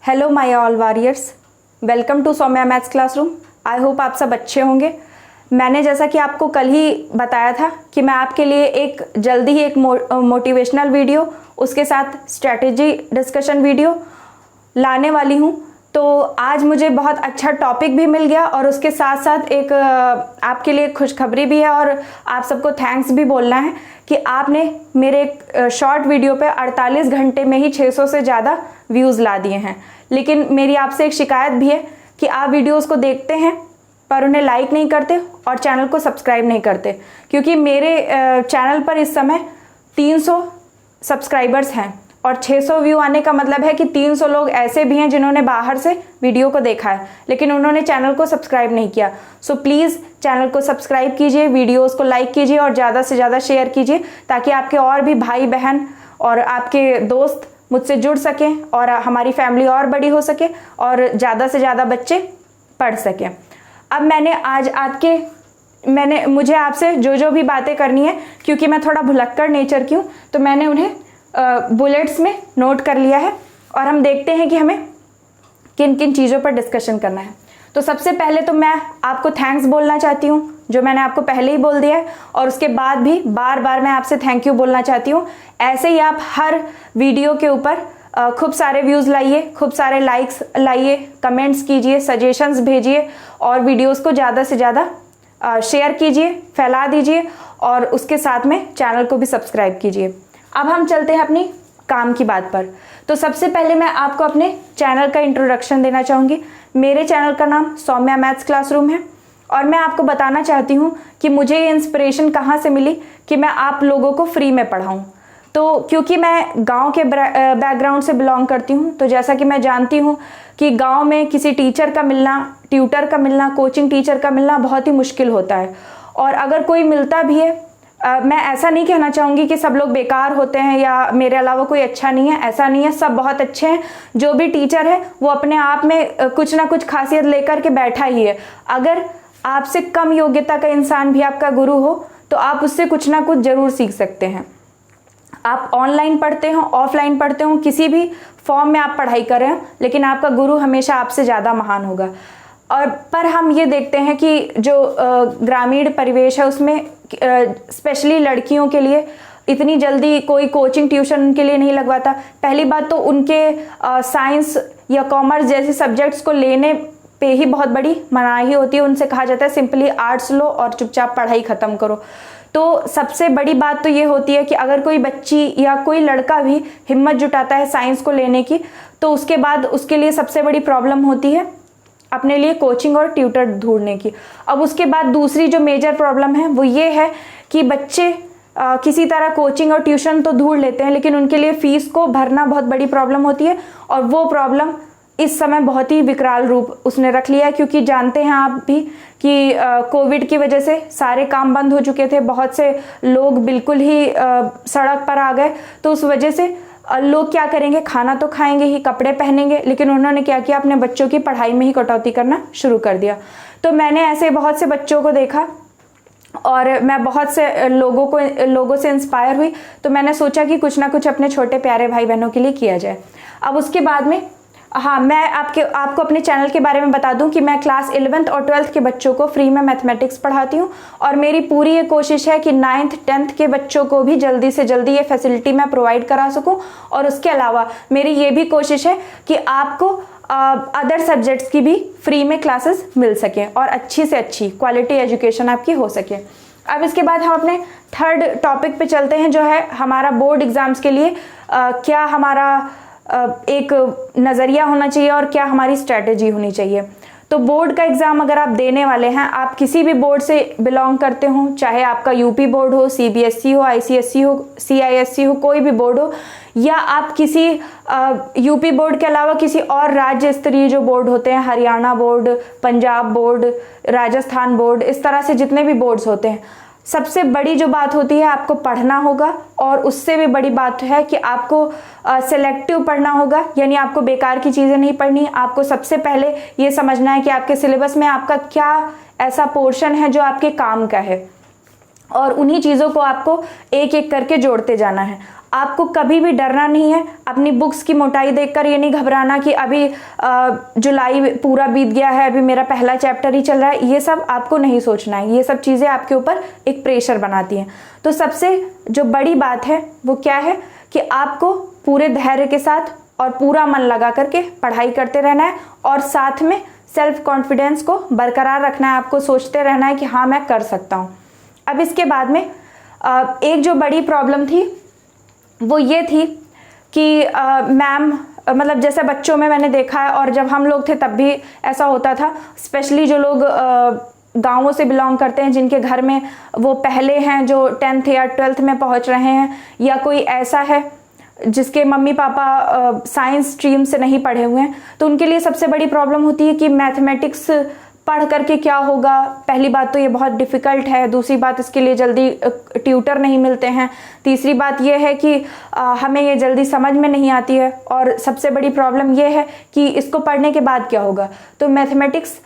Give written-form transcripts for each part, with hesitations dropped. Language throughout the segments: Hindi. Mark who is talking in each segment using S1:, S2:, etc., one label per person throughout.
S1: Hello my all warriors, welcome to Saumya maths classroom. I hope आप सब अच्छे होंगे। मैंने जैसा कि आपको कल ही बताया था कि मैं आपके लिए एक जल्दी ही एक मोटिवेशनल वीडियो, उसके साथ स्ट्रैटेजी डिस्कशन वीडियो लाने वाली हूँ। तो आज मुझे बहुत अच्छा टॉपिक भी मिल गया और उसके साथ साथ एक आपके लिए खुशखबरी भी है और आप सबको थैंक्स भी बोलना है कि आपने मेरे एक शॉर्ट वीडियो पे 48 घंटे में ही 600 से ज़्यादा व्यूज़ ला दिए हैं। लेकिन मेरी आपसे एक शिकायत भी है कि आप वीडियोस को देखते हैं पर उन्हें लाइक नहीं करते और चैनल को सब्सक्राइब नहीं करते, क्योंकि मेरे चैनल पर इस समय 300 सब्सक्राइबर्स हैं और 600 व्यू आने का मतलब है कि 300 लोग ऐसे भी हैं जिन्होंने बाहर से वीडियो को देखा है लेकिन उन्होंने चैनल को सब्सक्राइब नहीं किया। सो प्लीज़ चैनल को सब्सक्राइब कीजिए, वीडियोस को लाइक कीजिए और ज़्यादा से ज़्यादा शेयर कीजिए ताकि आपके और भी भाई बहन और आपके दोस्त मुझसे जुड़ सकें और हमारी फैमिली और बड़ी हो सके और ज़्यादा से ज़्यादा बच्चे पढ़ सकें। अब मुझे आपसे जो भी बातें करनी है, क्योंकि मैं थोड़ा भुलक्कड़ नेचर की हूँ, तो मैंने उन्हें बुलेट्स में नोट कर लिया है और हम देखते हैं कि हमें किन किन चीज़ों पर डिस्कशन करना है। तो सबसे पहले तो मैं आपको थैंक्स बोलना चाहती हूँ, जो मैंने आपको पहले ही बोल दिया है, और उसके बाद भी बार बार मैं आपसे थैंक यू बोलना चाहती हूँ। ऐसे ही आप हर वीडियो के ऊपर खूब सारे व्यूज़ लाइए, खूब सारे लाइक्स लाइए, कमेंट्स कीजिए, सजेशंस भेजिए और वीडियोस को ज़्यादा से ज़्यादा शेयर कीजिए, फैला दीजिए और उसके साथ में चैनल को भी सब्सक्राइब कीजिए। अब हम चलते हैं अपनी काम की बात पर। तो सबसे पहले मैं आपको अपने चैनल का इंट्रोडक्शन देना चाहूँगी। मेरे चैनल का नाम सौम्या मैथ्स क्लासरूम है और मैं आपको बताना चाहती हूँ कि मुझे ये इंस्पिरेशन कहाँ से मिली कि मैं आप लोगों को फ्री में पढ़ाऊँ। तो क्योंकि मैं गांव के बैकग्राउंड से बिलोंग करती हूँ, तो जैसा कि मैं जानती हूँ कि गांव में किसी टीचर का मिलना, ट्यूटर का मिलना, कोचिंग टीचर का मिलना बहुत ही मुश्किल होता है। और अगर कोई मिलता भी है, मैं ऐसा नहीं कहना चाहूँगी कि सब लोग बेकार होते हैं या मेरे अलावा कोई अच्छा नहीं है, ऐसा नहीं है, सब बहुत अच्छे हैं। जो भी टीचर है वो अपने आप में कुछ ना कुछ खासियत लेकर के बैठा ही है। अगर आपसे कम योग्यता का इंसान भी आपका गुरु हो तो आप उससे कुछ ना कुछ जरूर सीख सकते हैं। आप ऑनलाइन पढ़ते हो, ऑफलाइन पढ़ते हो, किसी भी फॉर्म में आप पढ़ाई कर रहे हो, लेकिन आपका गुरु हमेशा आपसे ज़्यादा महान होगा। और पर हम ये देखते हैं कि जो ग्रामीण परिवेश है उसमें स्पेशली लड़कियों के लिए इतनी जल्दी कोई कोचिंग ट्यूशन उनके लिए नहीं लगवाता। पहली बात तो उनके साइंस या कॉमर्स जैसे सब्जेक्ट्स को लेने पे ही बहुत बड़ी मनाही होती है। उनसे कहा जाता है सिंपली आर्ट्स लो और चुपचाप पढ़ाई ख़त्म करो। तो सबसे बड़ी बात तो ये होती है कि अगर कोई बच्ची या कोई लड़का भी हिम्मत जुटाता है साइंस को लेने की, तो उसके बाद उसके लिए सबसे बड़ी प्रॉब्लम होती है अपने लिए कोचिंग और ट्यूटर ढूंढने की। अब उसके बाद दूसरी जो मेजर प्रॉब्लम है वो ये है कि बच्चे किसी तरह कोचिंग और ट्यूशन तो ढूंढ लेते हैं, लेकिन उनके लिए फीस को भरना बहुत बड़ी प्रॉब्लम होती है। और वो प्रॉब्लम इस समय बहुत ही विकराल रूप उसने रख लिया है, क्योंकि जानते हैं आप भी कि कोविड की वजह से सारे काम बंद हो चुके थे, बहुत से लोग बिल्कुल ही सड़क पर आ गए। तो उस वजह से लोग क्या करेंगे, खाना तो खाएंगे ही, कपड़े पहनेंगे, लेकिन उन्होंने क्या किया, अपने बच्चों की पढ़ाई में ही कटौती करना शुरू कर दिया। तो मैंने ऐसे बहुत से बच्चों को देखा और मैं बहुत से लोगों से इंस्पायर हुई। तो मैंने सोचा कि कुछ ना कुछ अपने छोटे प्यारे भाई बहनों के लिए किया जाए। अब उसके बाद में मैं आपको अपने चैनल के बारे में बता दूं कि मैं क्लास 11th और 12th के बच्चों को फ्री में मैथमेटिक्स पढ़ाती हूं और मेरी पूरी ये कोशिश है कि 9th 10th के बच्चों को भी जल्दी से जल्दी ये फैसिलिटी मैं प्रोवाइड करा सकूं। और उसके अलावा मेरी ये भी कोशिश है कि आपको अदर सब्जेक्ट्स की भी फ्री में क्लासेस मिल सकें और अच्छी से अच्छी क्वालिटी एजुकेशन आपकी हो सके। अब इसके बाद हम अपने थर्ड टॉपिक पे चलते हैं, जो है हमारा बोर्ड एग्जाम्स के लिए क्या हमारा एक नज़रिया होना चाहिए और क्या हमारी स्ट्रैटेजी होनी चाहिए। तो बोर्ड का एग्ज़ाम अगर आप देने वाले हैं, आप किसी भी बोर्ड से बिलोंग करते हो, चाहे आपका यूपी बोर्ड हो, सीबीएसई हो, आईसीएसई हो, सीआईएसई हो, कोई भी बोर्ड हो, या आप किसी यूपी बोर्ड के अलावा किसी और राज्य स्तरीय जो बोर्ड होते हैं, Haryana board, Punjab board, Rajasthan board, इस तरह से जितने भी बोर्ड्स होते हैं, सबसे बड़ी जो बात होती है आपको पढ़ना होगा। और उससे भी बड़ी बात है कि आपको सेलेक्टिव पढ़ना होगा, यानी आपको बेकार की चीज़ें नहीं पढ़नी। आपको सबसे पहले ये समझना है कि आपके सिलेबस में आपका क्या ऐसा पोर्शन है जो आपके काम का है और उन्हीं चीज़ों को आपको एक एक करके जोड़ते जाना है। आपको कभी भी डरना नहीं है। अपनी बुक्स की मोटाई देखकर ये नहीं घबराना कि अभी जुलाई पूरा बीत गया है, अभी मेरा पहला चैप्टर ही चल रहा है। ये सब आपको नहीं सोचना है, ये सब चीज़ें आपके ऊपर एक प्रेशर बनाती हैं। तो सबसे जो बड़ी बात है वो क्या है कि आपको पूरे धैर्य के साथ और पूरा मन लगा करके पढ़ाई करते रहना है और साथ में सेल्फ कॉन्फिडेंस को बरकरार रखना है। आपको सोचते रहना है कि हाँ मैं कर सकता हूँ। अब इसके बाद में एक जो बड़ी प्रॉब्लम थी वो ये थी कि मैम मतलब जैसे बच्चों में मैंने देखा है और जब हम लोग थे तब भी ऐसा होता था, स्पेशली जो लोग गाँवों से बिलोंग करते हैं, जिनके घर में वो पहले हैं जो 10th या 12th में पहुँच रहे हैं, या कोई ऐसा है जिसके मम्मी पापा साइंस स्ट्रीम से नहीं पढ़े हुए हैं, तो उनके लिए सबसे बड़ी प्रॉब्लम होती है कि मैथमेटिक्स पढ़ करके क्या होगा। पहली बात तो ये बहुत डिफ़िकल्ट है, दूसरी बात इसके लिए जल्दी ट्यूटर नहीं मिलते हैं, तीसरी बात ये है कि हमें ये जल्दी समझ में नहीं आती है, और सबसे बड़ी प्रॉब्लम ये है कि इसको पढ़ने के बाद क्या होगा। तो मैथमेटिक्स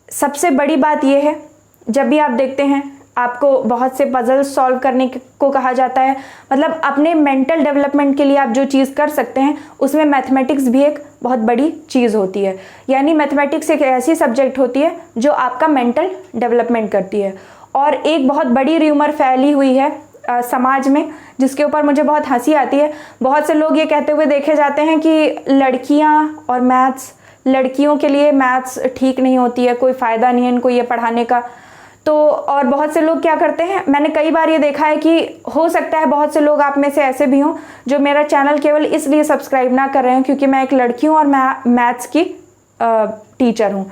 S1: सबसे बड़ी बात ये है, जब भी आप देखते हैं आपको बहुत से पजल सॉल्व करने को कहा जाता है, मतलब अपने मेंटल डेवलपमेंट के लिए आप जो चीज़ कर सकते हैं उसमें मैथमेटिक्स भी एक बहुत बड़ी चीज़ होती है। यानी मैथमेटिक्स एक ऐसी सब्जेक्ट होती है जो आपका मेंटल डेवलपमेंट करती है। और एक बहुत बड़ी र्यूमर फैली हुई है समाज में, जिसके ऊपर मुझे बहुत हंसी आती है। बहुत से लोग ये कहते हुए देखे जाते हैं कि लड़कियां और मैथ्स, लड़कियों के लिए मैथ्स ठीक नहीं होती है, कोई फ़ायदा नहीं है इनको ये पढ़ाने का। तो और बहुत से लोग क्या करते हैं, मैंने कई बार ये देखा है कि हो सकता है बहुत से लोग आप में से ऐसे भी हों जो मेरा चैनल केवल इसलिए सब्सक्राइब ना कर रहे हैं क्योंकि मैं एक लड़की हूँ और मैं मैथ्स की टीचर हूँ।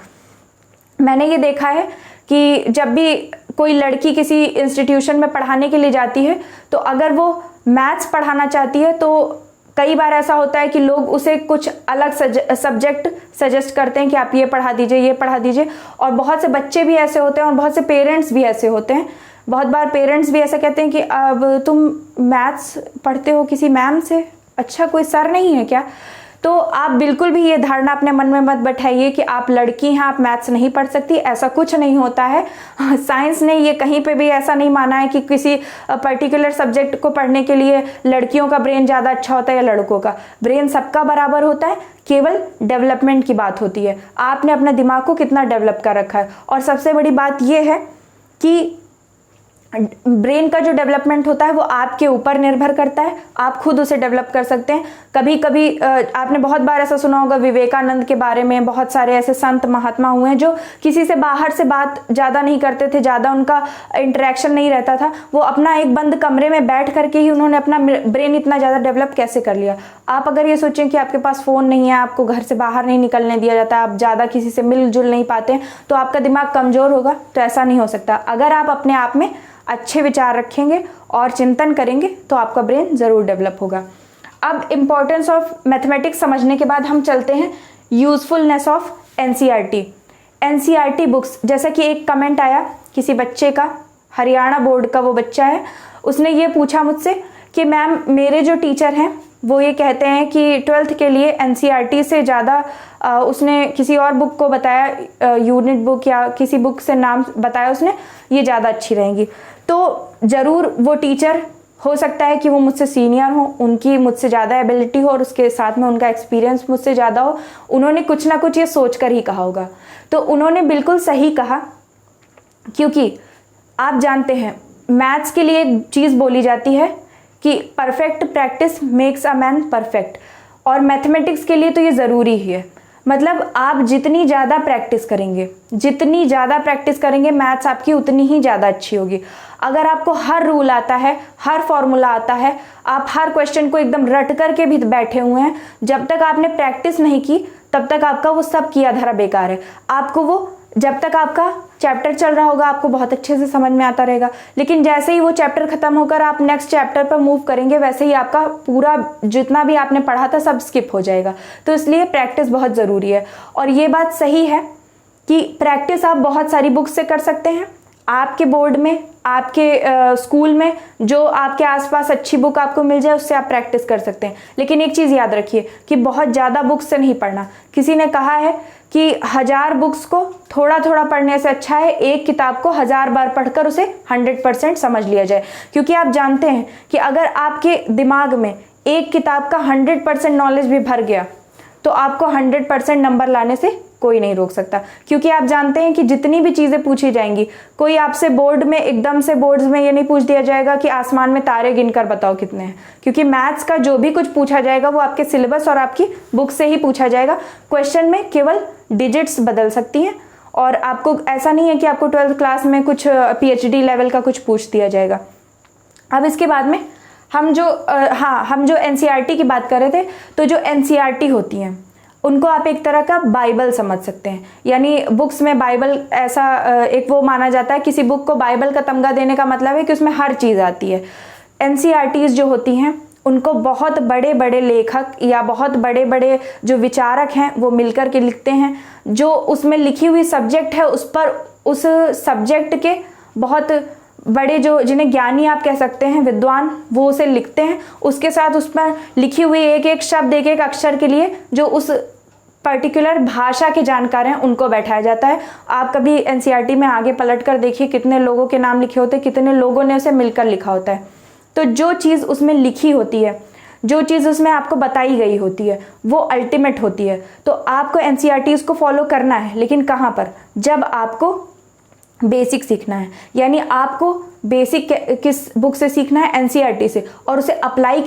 S1: मैंने ये देखा है कि जब भी कोई लड़की किसी इंस्टीट्यूशन में पढ़ाने के लिए जाती है तो अगर वो मैथ्स पढ़ाना चाहती है तो कई बार ऐसा होता है कि लोग उसे कुछ अलग सब्जेक्ट सजेस्ट करते हैं कि आप ये पढ़ा दीजिए, ये पढ़ा दीजिए। और बहुत से बच्चे भी ऐसे होते हैं और बहुत से पेरेंट्स भी ऐसे होते हैं। बहुत बार पेरेंट्स भी ऐसा कहते हैं कि अब तुम मैथ्स पढ़ते हो किसी मैम से, अच्छा कोई सर नहीं है क्या? तो आप बिल्कुल भी ये धारणा अपने मन में मत बैठाइए कि आप लड़की हैं, आप मैथ्स नहीं पढ़ सकती। ऐसा कुछ नहीं होता है। साइंस ने ये कहीं पे भी ऐसा नहीं माना है कि किसी पर्टिकुलर सब्जेक्ट को पढ़ने के लिए लड़कियों का ब्रेन ज़्यादा अच्छा होता है या लड़कों का। ब्रेन सबका बराबर होता है, केवल डेवलपमेंट की बात होती है। आपने अपने दिमाग को कितना डेवलप कर रखा है। और सबसे बड़ी बात यह है कि ब्रेन का जो डेवलपमेंट होता है वो आपके ऊपर निर्भर करता है, आप खुद उसे डेवलप कर सकते हैं। कभी कभी आपने बहुत बार ऐसा सुना होगा विवेकानंद के बारे में, बहुत सारे ऐसे संत महात्मा हुए हैं जो किसी से बाहर से बात ज़्यादा नहीं करते थे, ज़्यादा उनका इंटरेक्शन नहीं रहता था। वो अपना एक बंद कमरे में बैठ करके ही उन्होंने अपना ब्रेन इतना ज़्यादा डेवलप कैसे कर लिया। आप अगर ये सोचें कि आपके पास फ़ोन नहीं है, आपको घर से बाहर नहीं निकलने दिया जाता, आप ज़्यादा किसी से मिलजुल नहीं पाते तो आपका दिमाग कमज़ोर होगा, तो ऐसा नहीं हो सकता। अगर आप अपने आप में अच्छे विचार रखेंगे और चिंतन करेंगे तो आपका ब्रेन ज़रूर डेवलप होगा। अब इम्पोर्टेंस ऑफ मैथमेटिक्स समझने के बाद हम चलते हैं usefulness of NCERT. NCERT books, जैसा कि एक कमेंट आया किसी बच्चे का, हरियाणा बोर्ड का वो बच्चा है, उसने ये पूछा मुझसे कि मैम मेरे जो टीचर हैं वो ये कहते हैं कि 12th के लिए एनसीईआरटी से ज़्यादा उसने किसी और बुक को बताया, यूनिट बुक या किसी बुक से नाम बताया उसने, ये ज़्यादा अच्छी रहेंगी। तो ज़रूर वो टीचर हो सकता है कि वो मुझसे सीनियर हो, उनकी मुझसे ज़्यादा एबिलिटी हो और उसके साथ में उनका एक्सपीरियंस मुझसे ज़्यादा हो, उन्होंने कुछ ना कुछ ये सोच कर ही कहा होगा। तो उन्होंने बिल्कुल सही कहा, क्योंकि आप जानते हैं मैथ्स के लिए एक चीज़ बोली जाती है कि perfect practice makes a man perfect, और मैथमेटिक्स के लिए तो ये ज़रूरी ही है। मतलब आप जितनी ज़्यादा प्रैक्टिस करेंगे, जितनी ज़्यादा प्रैक्टिस करेंगे, मैथ्स आपकी उतनी ही ज़्यादा अच्छी होगी। अगर आपको हर रूल आता है, हर फॉर्मूला आता है, आप हर क्वेश्चन को एकदम रट करके भी बैठे हुए हैं, जब तक आपने प्रैक्टिस नहीं की तब तक आपका वो सब किया धरा बेकार है। आपको वो जब तक आपका चैप्टर चल रहा होगा आपको बहुत अच्छे से समझ में आता रहेगा, लेकिन जैसे ही वो चैप्टर खत्म होकर आप नेक्स्ट चैप्टर पर मूव करेंगे वैसे ही आपका पूरा जितना भी आपने पढ़ा था सब स्किप हो जाएगा। तो इसलिए प्रैक्टिस बहुत ज़रूरी है। और ये बात सही है कि प्रैक्टिस आप बहुत सारी बुक्स से कर सकते हैं। आपके बोर्ड में आपके स्कूल में जो आपके आसपास अच्छी बुक आपको मिल जाए उससे आप प्रैक्टिस कर सकते हैं। लेकिन एक चीज़ याद रखिए कि बहुत ज़्यादा बुक्स से नहीं पढ़ना। किसी ने कहा है कि 1000 बुक्स को थोड़ा थोड़ा पढ़ने से अच्छा है एक किताब को 1000 बार पढ़कर उसे 100% समझ लिया जाए। क्योंकि आप जानते हैं कि अगर आपके दिमाग में एक किताब का 100% नॉलेज भी भर गया तो आपको 100% नंबर लाने से कोई नहीं रोक सकता। क्योंकि आप जानते हैं कि जितनी भी चीज़ें पूछी जाएंगी, कोई आपसे बोर्ड में एकदम से बोर्ड्स में ये नहीं पूछ दिया जाएगा कि आसमान में तारे गिनकर बताओ कितने हैं। क्योंकि मैथ्स का जो भी कुछ पूछा जाएगा वो आपके सिलेबस और आपकी बुक से ही पूछा जाएगा। क्वेश्चन में केवल डिजिट्स बदल सकती हैं और आपको ऐसा नहीं है कि आपको 12th क्लास में कुछ PhD लेवल का कुछ पूछ दिया जाएगा। अब इसके बाद में हम जो NCERT की बात कर रहे थे, तो जो NCERT होती हैं उनको आप एक तरह का बाइबल समझ सकते हैं। यानी बुक्स में बाइबल ऐसा एक वो माना जाता है, किसी बुक को बाइबल का तमगा देने का मतलब है कि उसमें हर चीज़ आती है। NCERTs जो होती हैं उनको बहुत बड़े बड़े लेखक या बहुत बड़े बड़े जो विचारक हैं वो मिलकर के लिखते हैं। जो उसमें लिखी हुई सब्जेक्ट है उस सब्जेक्ट के बहुत बड़े जो जिन्हें ज्ञानी आप कह सकते हैं, विद्वान, वो उसे लिखते हैं। उसके साथ उस पर लिखी हुई एक एक शब्द, एक एक अक्षर के लिए जो उस पर्टिकुलर भाषा के जानकार हैं उनको बैठाया जाता है। आप कभी NCERT में आगे पलट कर देखिए कितने लोगों के नाम लिखे होते हैं, कितने लोगों ने उसे मिलकर लिखा होता है। तो जो चीज़ उसमें लिखी होती है, जो चीज़ उसमें आपको बताई गई होती है वो अल्टीमेट होती है। तो आपको NCERTs को फॉलो करना है, लेकिन कहाँ पर? जब आपको बेसिक सीखना है। यानी आपको बेसिक किस बुक से सीखना है? NCERT से। और उसे अप्लाई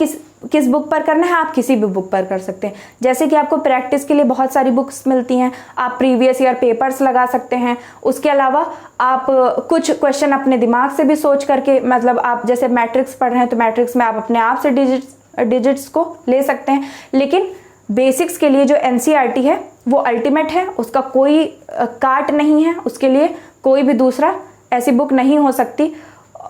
S1: किस बुक पर करना है? आप किसी भी बुक पर कर सकते हैं। जैसे कि आपको प्रैक्टिस के लिए बहुत सारी बुक्स मिलती हैं, आप प्रीवियस ईयर पेपर्स लगा सकते हैं। उसके अलावा आप कुछ क्वेश्चन अपने दिमाग से भी सोच करके, मतलब आप जैसे मैट्रिक्स पढ़ रहे हैं तो मैट्रिक्स में आप अपने आप से डिजिट्स को ले सकते हैं। लेकिन बेसिक्स के लिए जो NCERT है वो अल्टीमेट है, उसका कोई काट नहीं है, उसके लिए कोई भी दूसरा ऐसी बुक नहीं हो सकती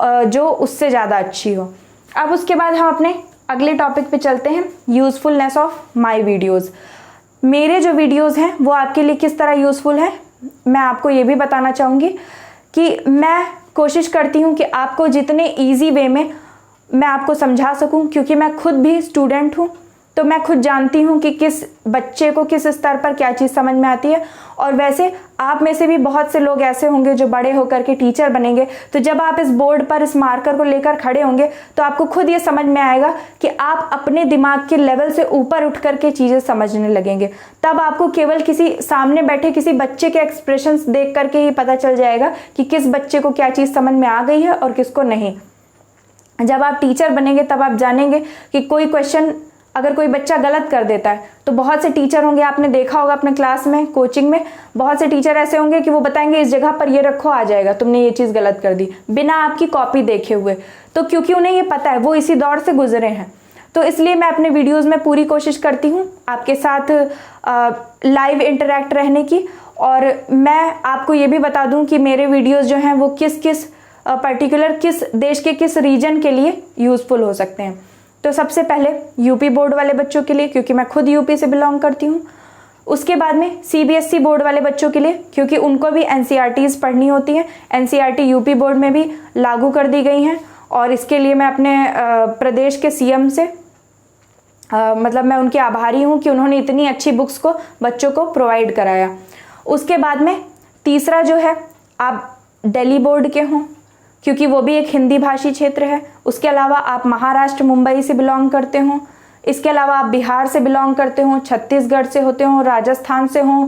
S1: जो उससे ज़्यादा अच्छी हो। अब उसके बाद हम अपने अगले टॉपिक पे चलते हैं, यूज़फुलनेस ऑफ माय वीडियोज़। मेरे जो वीडियोज़ हैं वो आपके लिए किस तरह यूज़फुल है, मैं आपको ये भी बताना चाहूँगी कि मैं कोशिश करती हूँ कि आपको जितने ईजी वे में मैं आपको समझा सकूँ। क्योंकि मैं खुद भी स्टूडेंट हूँ तो मैं खुद जानती हूँ कि किस बच्चे को किस स्तर पर क्या चीज़ समझ में आती है। और वैसे आप में से भी बहुत से लोग ऐसे होंगे जो बड़े होकर के टीचर बनेंगे। तो जब आप इस बोर्ड पर इस मार्कर को लेकर खड़े होंगे तो आपको खुद ये समझ में आएगा कि आप अपने दिमाग के लेवल से ऊपर उठ करके चीज़ें समझने लगेंगे। तब आपको केवल किसी सामने बैठे किसी बच्चे के एक्सप्रेशंस देख करके ही पता चल जाएगा कि किस बच्चे को क्या चीज़ समझ में आ गई है और किसको नहीं। जब आप टीचर बनेंगे तब आप जानेंगे कि कोई क्वेश्चन अगर कोई बच्चा गलत कर देता है तो बहुत से टीचर होंगे, आपने देखा होगा अपने क्लास में, कोचिंग में बहुत से टीचर ऐसे होंगे कि वो बताएंगे इस जगह पर ये रखो, आ जाएगा, तुमने ये चीज़ गलत कर दी, बिना आपकी कॉपी देखे हुए। तो क्योंकि उन्हें ये पता है, वो इसी दौर से गुजरे हैं। तो इसलिए मैं अपने वीडियोज़ में पूरी कोशिश करती हूँ आपके साथ लाइव इंटरेक्ट रहने की। और मैं आपको ये भी बता दूँ कि मेरे वीडियोज़ जो हैं वो किस पर्टिकुलर किस देश के किस रीजन के लिए यूज़फुल हो सकते हैं। तो सबसे पहले यूपी बोर्ड वाले बच्चों के लिए, क्योंकि मैं खुद यूपी से बिलोंग करती हूँ। उसके बाद में CBSE बोर्ड वाले बच्चों के लिए, क्योंकि उनको भी NCERTs पढ़नी होती हैं। NCERT यूपी बोर्ड में भी लागू कर दी गई हैं और इसके लिए मैं अपने प्रदेश के CM से मतलब मैं उनके आभारी हूँ कि उन्होंने इतनी अच्छी बुक्स को बच्चों को प्रोवाइड कराया। उसके बाद में तीसरा जो है, आप दिल्ली बोर्ड के हों क्योंकि वो भी एक हिंदी भाषी क्षेत्र है। उसके अलावा आप महाराष्ट्र मुंबई से बिलोंग करते हों, इसके अलावा आप बिहार से बिलोंग करते हों, छत्तीसगढ़ से होते हों, राजस्थान से हों,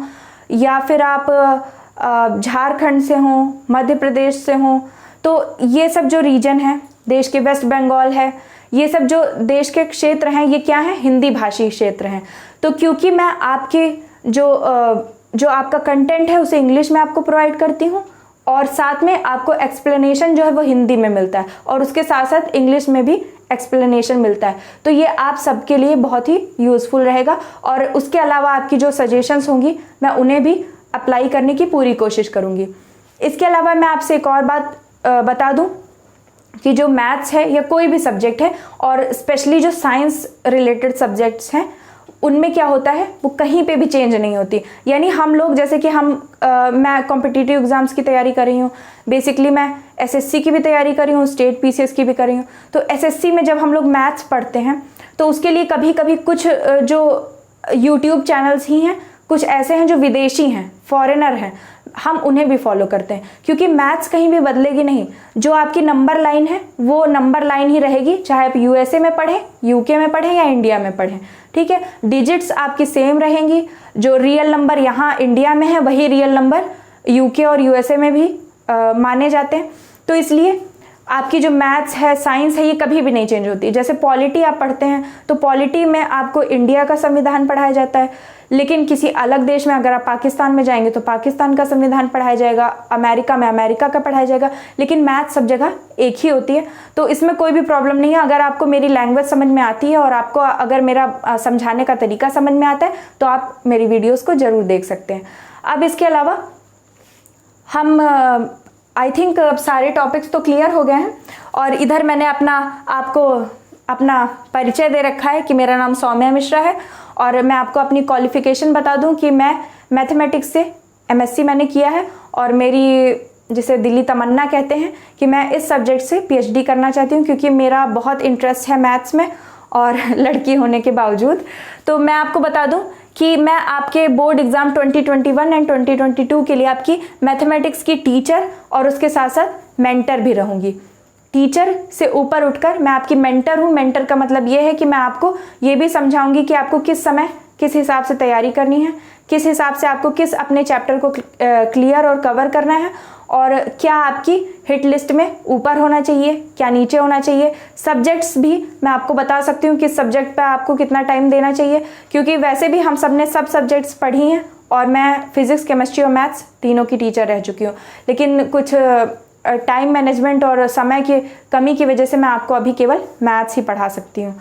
S1: या फिर आप झारखंड से हों, मध्य प्रदेश से हों। तो ये सब जो रीजन है देश के, वेस्ट बंगाल है, ये सब जो देश के क्षेत्र हैं ये क्या है? हिंदी भाषी क्षेत्र हैं। तो क्योंकि मैं आपके जो आपका कंटेंट है उसे इंग्लिश में आपको प्रोवाइड करती हूँ और साथ में आपको एक्सप्लेनेशन जो है वो हिंदी में मिलता है और उसके साथ साथ इंग्लिश में भी एक्सप्लेनेशन मिलता है। तो ये आप सबके लिए बहुत ही यूज़फुल रहेगा। और उसके अलावा आपकी जो सजेशंस होंगी मैं उन्हें भी अप्लाई करने की पूरी कोशिश करूँगी। इसके अलावा मैं आपसे एक और बात बता दूँ कि जो मैथ्स है या कोई भी सब्जेक्ट है और स्पेशली जो साइंस रिलेटेड सब्जेक्ट्स हैं उनमें क्या होता है, वो कहीं पे भी चेंज नहीं होती। यानी हम लोग जैसे कि मैं कॉम्पिटिटिव एग्जाम्स की तैयारी कर रही हूँ, बेसिकली मैं एसएससी की भी तैयारी कर रही हूँ, स्टेट पीसीएस की भी कर रही हूँ। तो एसएससी में जब हम लोग मैथ्स पढ़ते हैं तो उसके लिए कभी कभी कुछ जो यूट्यूब चैनल्स ही हैं, कुछ ऐसे हैं जो विदेशी हैं, फॉरेनर हैं, हम उन्हें भी फॉलो करते हैं, क्योंकि मैथ्स कहीं भी बदलेगी नहीं। जो आपकी नंबर लाइन है वो नंबर लाइन ही रहेगी, चाहे आप यूएसए में पढ़ें, यूके में पढ़ें या इंडिया में पढ़ें, ठीक है। डिजिट्स आपकी सेम रहेंगी, जो रियल नंबर यहाँ इंडिया में है वही रियल नंबर यूके और यूएसए में भी माने जाते हैं। तो इसलिए आपकी जो मैथ्स है, साइंस है, ये कभी भी नहीं चेंज होती। जैसे पॉलिटी आप पढ़ते हैं तो पॉलिटी में आपको इंडिया का संविधान पढ़ाया जाता है, लेकिन किसी अलग देश में अगर आप पाकिस्तान में जाएंगे तो पाकिस्तान का संविधान पढ़ाया जाएगा, अमेरिका में अमेरिका का पढ़ाया जाएगा, लेकिन मैथ्स सब जगह एक ही होती है। तो इसमें कोई भी प्रॉब्लम नहीं है। अगर आपको मेरी लैंग्वेज समझ में आती है और आपको अगर मेरा समझाने का तरीका समझ में आता है तो आप मेरी वीडियोज़ को ज़रूर देख सकते हैं। अब इसके अलावा हम आई थिंक सारे टॉपिक्स तो क्लियर हो गए हैं। और इधर मैंने आपको अपना परिचय दे रखा है कि मेरा नाम सौम्या मिश्रा है, और मैं आपको अपनी क्वालिफिकेशन बता दूं कि मैं मैथमेटिक्स से एमएससी मैंने किया है, और मेरी जिसे दिल्ली तमन्ना कहते हैं कि मैं इस सब्जेक्ट से पीएचडी करना चाहती हूँ, क्योंकि मेरा बहुत इंटरेस्ट है मैथ्स में और लड़की होने के बावजूद। तो मैं आपको बता दूं कि मैं आपके बोर्ड एग्जाम 2021 एंड 2022 के लिए आपकी मैथमेटिक्स की टीचर और उसके साथ साथ मेंटर भी रहूंगी। टीचर से ऊपर उठकर मैं आपकी मेंटर हूँ। मेंटर का मतलब ये है कि मैं आपको ये भी समझाऊंगी कि आपको किस समय किस हिसाब से तैयारी करनी है, किस हिसाब से आपको किस अपने चैप्टर को क्लियर और कवर करना है, और क्या आपकी हिट लिस्ट में ऊपर होना चाहिए, क्या नीचे होना चाहिए। सब्जेक्ट्स भी मैं आपको बता सकती हूँ किस सब्जेक्ट पे आपको कितना टाइम देना चाहिए, क्योंकि वैसे भी हम सब ने सब सब्जेक्ट्स पढ़ी हैं और मैं फिजिक्स, केमिस्ट्री और मैथ्स तीनों की टीचर रह चुकी हूँ। लेकिन कुछ टाइम मैनेजमेंट और समय की कमी की वजह से मैं आपको अभी केवल मैथ्स ही पढ़ा सकती हूँ।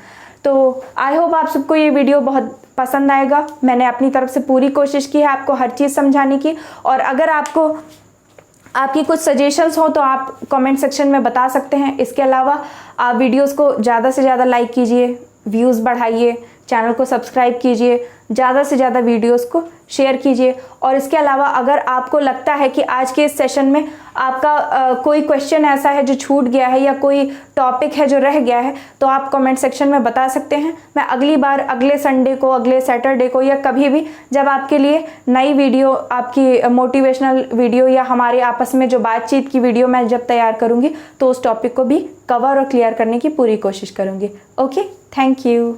S1: तो आई होप आप सबको ये वीडियो बहुत पसंद आएगा। मैंने अपनी तरफ से पूरी कोशिश की है आपको हर चीज़ समझाने की, और अगर आपकी कुछ सजेशंस हो तो आप कमेंट सेक्शन में बता सकते हैं। इसके अलावा आप वीडियोस को ज़्यादा से ज़्यादा लाइक कीजिए, व्यूज़ बढ़ाइए, चैनल को सब्सक्राइब कीजिए, ज़्यादा से ज़्यादा वीडियोस को शेयर कीजिए। और इसके अलावा अगर आपको लगता है कि आज के इस सेशन में आपका कोई क्वेश्चन ऐसा है जो छूट गया है या कोई टॉपिक है जो रह गया है, तो आप कमेंट सेक्शन में बता सकते हैं। मैं अगली बार अगले संडे को, अगले सैटरडे को, या कभी भी जब आपके लिए नई वीडियो, आपकी मोटिवेशनल वीडियो या हमारे आपस में जो बातचीत की वीडियो मैं जब तैयार करूँगी तो उस टॉपिक को भी कवर और क्लियर करने की पूरी कोशिश करूँगी। Okay, thank you.